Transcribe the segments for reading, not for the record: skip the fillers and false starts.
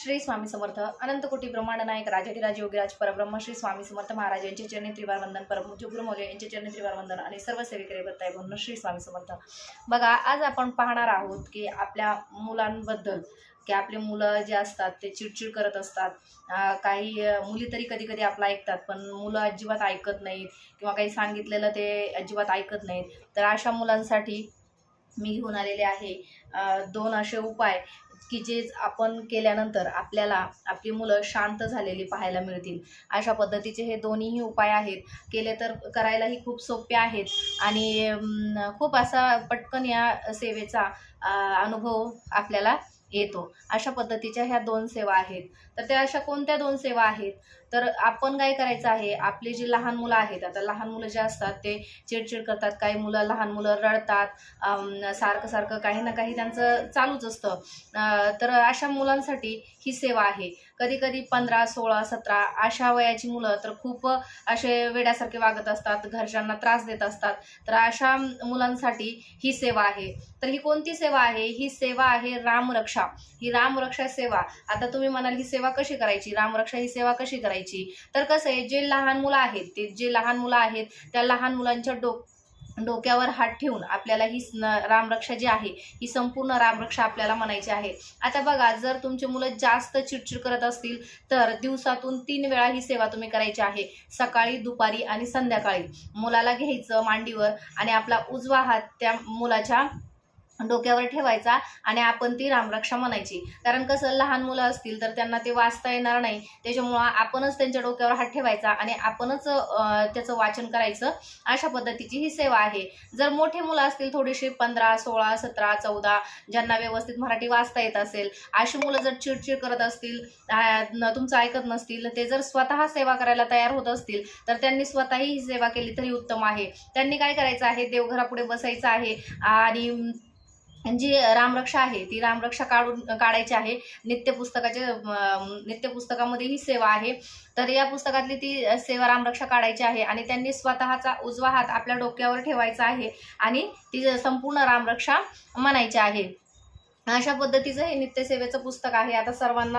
श्री स्वामी समर्थ अनंत कोटी ब्रह्मांड नायक राजाधिराज योगीराज परब्रह्म श्री स्वामी समर्थ महाराज यांचे चरणी त्रिवार वंदन, परमपूज्य गुरुमौली यांचे चरणी त्रिवार वंदन आणि सर्व सेवेकरी बत्ताई म्हणून श्री स्वामी समर्थ। बघा, आज आपण पाहणार आहोत की आपल्या मुलांबद्दल, की आपले मुलं जे असतात ते चिडचिड करत असतात। काही मुली तरी कधी कधी आपलं ऐकतात, पण मुलं अजिबात ऐकत नाहीत किंवा काही सांगितलेलं ते अजिबात ऐकत नाहीत। तर अशा मुलांसाठी मी घेऊन आलेले आहे दोन असे उपाय की जे आपण केल्यानंतर आपल्याला आपली मुलं शांत झालेली पाहायला मिळतील। अशा पद्धतीचे हे दोन्हीही उपाय आहेत, केले तर करायलाही खूप सोपे आहेत आणि खूप असा पटकन या सेवेचा अनुभव आपल्याला येतो। अशा पद्धतीच्या ह्या दोन सेवा आहेत। तर त्या अशा कोणत्या दोन सेवा आहेत, तर आपण काय करायचं आहे, आपली जी लहान मुलं आहेत, आता लहान मुलं जे असतात ते चिडचिड करतात, काही मुलं लहान मुलं रडतात, सारखं सारखं काही ना काही त्यांचं चालूच असतं। तर अशा मुलांसाठी ही सेवा आहे। कधी कधी 15, 16, 17 अशा वयाची मुलं तर खूप असे वेड्यासारखे वागत असतात, घरच्यांना त्रास देत असतात। तर अशा मुलांसाठी ही सेवा आहे। तर ही कोणती सेवा आहे? ही सेवा आहे रामरक्षा। ही रामरक्षा सेवा। आता तुम्ही म्हणाल ही सेवा कशी करायची, रामरक्षा ही सेवा कशी करायची? तर कसं आहे, जे लहान मुलं आहेत त्या लहान मुलांच्या डोक्यावर हात ठेवून आपल्याला ही रामरक्षा जी आहे ही संपूर्ण रामरक्षा आपल्याला म्हणायची आहे। आता बघा, जर तुमचे मुलं जास्त चिडचिड करत असतील तर दिवसातून 3 वेळा ही सेवा तुम्ही करायची आहे, सकाळी, दुपारी आणि संध्याकाळी। मुलाला घ्यायचं मांडीवर आणि आपला उजवा हात त्या मुलाच्या डोक्यावर ठेवायचा आणि आपण ती रामरक्षा म्हणायची। कारण कसं, लहान मुलं असतील तर त्यांना ते वाचता येणार नाही, त्याच्यामुळं आपणच त्यांच्या डोक्यावर हात ठेवायचा आणि आपणच त्याचं वाचन करायचं। अशा पद्धतीची ही सेवा आहे। जर मोठे मुलं असतील थोडीशी 15, 16, 17, 14 ज्यांना व्यवस्थित मराठी वाचता येत असेल, अशी मुलं जर चिडचिड करत असतील, तुमचं ऐकत नसतील, ते जर स्वतः सेवा करायला तयार होत असतील तर त्यांनी स्वतःही ही सेवा केली तरी उत्तम आहे। त्यांनी काय करायचं आहे, देवघरापुढे बसायचं आहे आणि जी रामरक्षा आहे ती रामरक्षा काढायची आहे। नित्य पुस्तकामध्ये ही सेवा आहे। तर या पुस्तकातली ती सेवा रामरक्षा काढायची आहे आणि त्यांनी स्वतःचा उजवा हात आपल्या डोक्यावर ठेवायचा आहे आणि ती संपूर्ण रामरक्षा म्हणायची आहे। अशा पद्धतीचं हे नित्यसेवेचं पुस्तक आहे। आता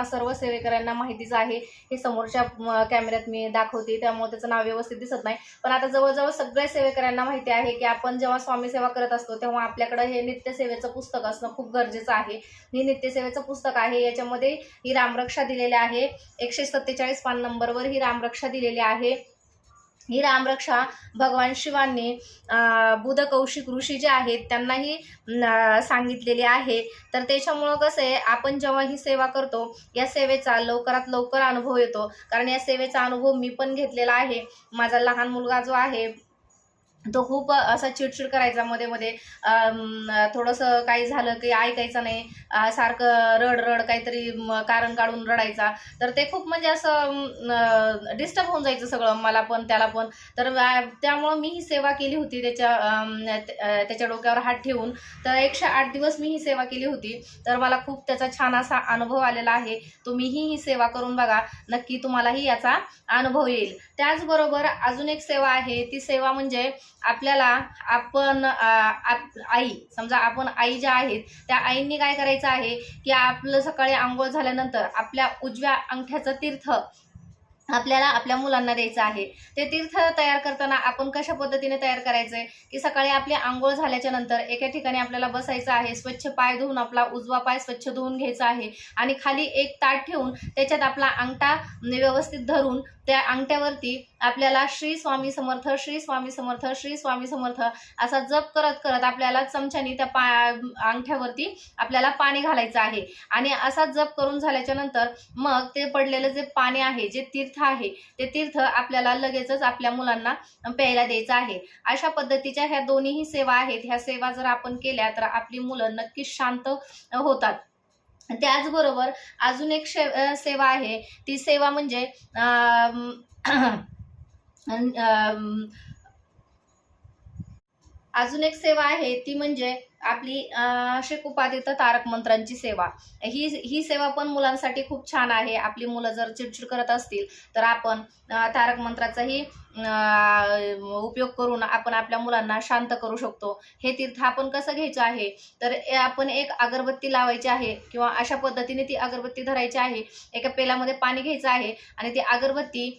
सर्व सेवेकऱ्यांना माहितीच आहे। हे समोरच्या कॅमेऱ्यात मी दाखवते त्यामुळे त्याचं नाव व्यवस्थित दिसत नाही, पण आता जवळजवळ सगळ्या सेवेकऱ्यांना माहिती आहे की आपण जेव्हा स्वामी सेवा करत असतो तेव्हा आपल्याकडे हे नित्यसेवेचं पुस्तक असणं खूप गरजेचं आहे। हे नित्यसेवेचं पुस्तक आहे, याच्यामध्ये ही रामरक्षा दिलेली आहे। 147 पान नंबरवर ही रामरक्षा दिलेली आहे। ही रामरक्षा भगवान शिवांनी बुध कौशिक ऋषी जे आहेत त्यांनाही सांगितलेली आहे। तर त्याच्यामुळं कसं आहे, आपण जेव्हा ही सेवा करतो या सेवेचा लवकरात लवकर अनुभव येतो। कारण या सेवेचा अनुभव मी पण घेतलेला आहे। माझा लहान मुलगा जो आहे तो खूप असा चिडचिड करायचा, मध्ये मध्ये थोडंसं काही झालं की ऐकायचं नाही, सारखं रड काहीतरी कारण काढून रडायचा। तर ते खूप म्हणजे असं डिस्टर्ब होऊन जायचं सगळं, मला पण त्याला पण। तर त्यामुळं मी ही सेवा केली होती त्याच्या डोक्यावर हात ठेवून। तर 108 दिवस मी ही सेवा केली होती। तर मला खूप त्याचा छान असा अनुभव आलेला आहे। तुम्हीही ही सेवा करून बघा, नक्की तुम्हालाही याचा अनुभव येईल। त्याचबरोबर अजून एक सेवा आहे, ती सेवा म्हणजे आपल्याला आई, समजा आपण आई ज्या आहेत त्या आईंनी काय करायचं आहे की आपलं सकाळी आंघोळ झाल्यानंतर आपल्या उजव्या अंगठ्याचं तीर्थ आपल्याला आपल्या मुलांना द्यायचं आहे। ते तीर्थ तयार करताना आपण कशा पद्धतीने तयार करायचंय की सकाळी आपली आंघोळ झाल्याच्या नंतर एका ठिकाणी आपल्याला बसायचं आहे, स्वच्छ पाय धुवून आपला उजवा पाय स्वच्छ धुवून घ्यायचा आहे आणि खाली एक ताट ठेवून त्याच्यात आपला अंगठा व्यवस्थित धरून त्या अंगठ्यावरती आपल्याला श्री स्वामी समर्थ, श्री स्वामी समर्थ, श्री स्वामी समर्थ असा जप करत करत आपल्याला चमच्यानी त्या अंगठ्यावरती आपल्याला पाणी घालायचं आहे। आणि असा जप करून झाल्याच्या नंतर मग ते पडलेलं जे पाणी आहे, जे तीर्थ आहे, ते तीर्थ आपल्याला लगेचच आपल्या मुलांना प्यायला द्यायचं आहे। अशा पद्धतीच्या ह्या दोन्हीही सेवा आहेत। ह्या सेवा जर आपण केल्या तर आपली मुलं नक्कीच शांत होतात। त्याचबरोबर अजून एक सेवा आहे, ती सेवा म्हणजे अजून एक सेवा आहे ती म्हणजे आपली शेकोपातीर्थ तारक मंत्रांची सेवा. ही सेवा पण मुलांसाठी खूप छान आहे. आपली मुलं जर चिडचिड करत असतील तर आपण तारक मंत्राचाही उपयोग करून आपण आपल्या मुलांना शांत करू शकतो. हे तीर्थ आपण कसं घ्यायचं आहे तर आपण एक अगरबत्ती लावायची आहे किंवा अशा पद्धतीने ती अगरबत्ती धरायची आहे. एका पेल्यामध्ये पाणी घ्यायचं आहे आणि ती अगरबत्ती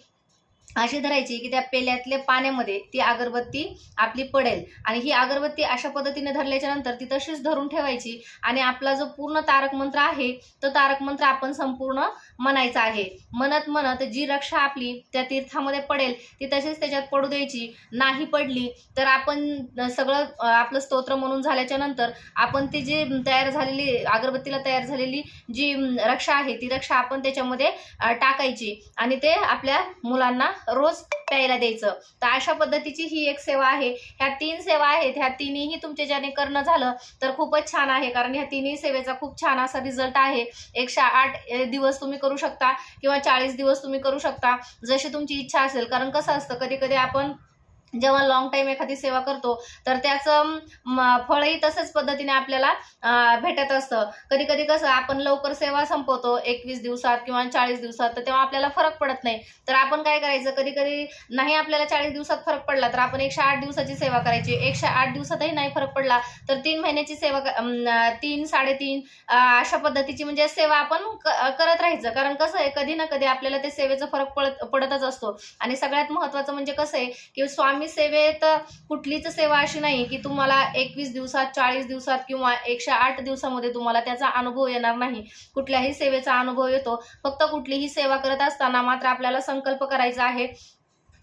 अशी धरायची की त्या पेल्यातल्या पाण्यामध्ये ती अगरबत्ती आपली पडेल आणि ही अगरबत्ती अशा पद्धतीने धरल्याच्या नंतर ती तशीच धरून ठेवायची आणि आपला जो पूर्ण तारक मंत्र आहे तो तारक मंत्र आपण संपूर्ण म्हणायचा आहे. म्हणत म्हणत जी रक्षा आपली त्या तीर्थामध्ये पडेल ती तशीच त्याच्यात पडू द्यायची. नाही पडली तर आपण सगळं आपलं स्तोत्र म्हणून झाल्याच्या नंतर आपण ती जी तयार झालेली अगरबत्तीला तयार झालेली जी रक्षा आहे ती रक्षा आपण त्याच्यामध्ये टाकायची आणि ते आपल्या मुलांना रोज प्यायला द्यायचं. तर अशा पद्धतीची ही एक सेवा आहे. ह्या 3 सेवा आहेत. ह्या तिन्ही तुमच्या ज्याने करणं झालं तर खूपच छान आहे, कारण ह्या तिन्ही सेवेचा खूप छान असा रिझल्ट आहे. 108 दिवस तुम्ही करू शकता किंवा 40 दिवस तुम्ही करू शकता, जशी तुमची इच्छा असेल. कारण कसं असतं कधी कधी आपण जेव्हा लॉंग टाईम एखादी सेवा करतो तर त्याचं फळही तसंच पद्धतीने आपल्याला भेटत असतं. कधी कधी कसं आपण लवकर सेवा संपवतो 21 दिवसात किंवा 40 दिवसात, तर तेव्हा आपल्याला फरक पडत नाही. तर आपण काय करायचं, कधी कधी नाही आपल्याला 40 दिवसात फरक पडला तर आपण 108 दिवसाची सेवा करायची. 108 दिवसातही नाही फरक पडला तर 3 महिन्याची सेवा 3 3.5 अशा पद्धतीची म्हणजे सेवा आपण करत राहायचं. कारण कसं आहे कधी ना कधी आपल्याला ते सेवेचा फरक पडतच असतो. आणि सगळ्यात महत्त्वाचं म्हणजे कसं आहे की स्वामी सेवेत कुठलीच सेवा अशी नाही की तुम्हाला 21 दिवसात 40 दिवसात किंवा 108 दिवसामध्ये तुम्हाला त्याचा अनुभव येणार नाही. कुठल्याही सेवेचा अनुभव येतो. फक्त कुठलीही सेवा करत असताना मात्र आपल्याला संकल्प करायचा आहे.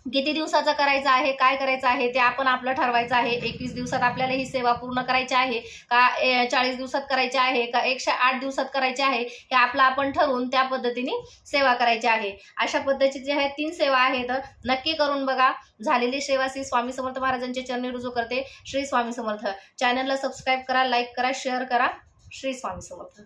किती दिवसाचा करायचा आहे, काय करायचं आहे ते आपण आपलं ठरवायचं आहे. 21 दिवसात आपल्याला ही सेवा पूर्ण करायची आहे का 40 दिवसात करायची आहे का 108 दिवसात करायची आहे, हे आपलं आपण ठरवून त्या पद्धतीने सेवा करायची आहे. अशा पद्धतीच्या ह्या 3 सेवा आहेत. नक्की करून बघा. झालेली सेवा श्री स्वामी समर्थ महाराजांच्या चरणी रुजू करते. श्री स्वामी समर्थ. चॅनलला सबस्क्राईब करा, लाईक करा, शेअर करा. श्री स्वामी समर्थ.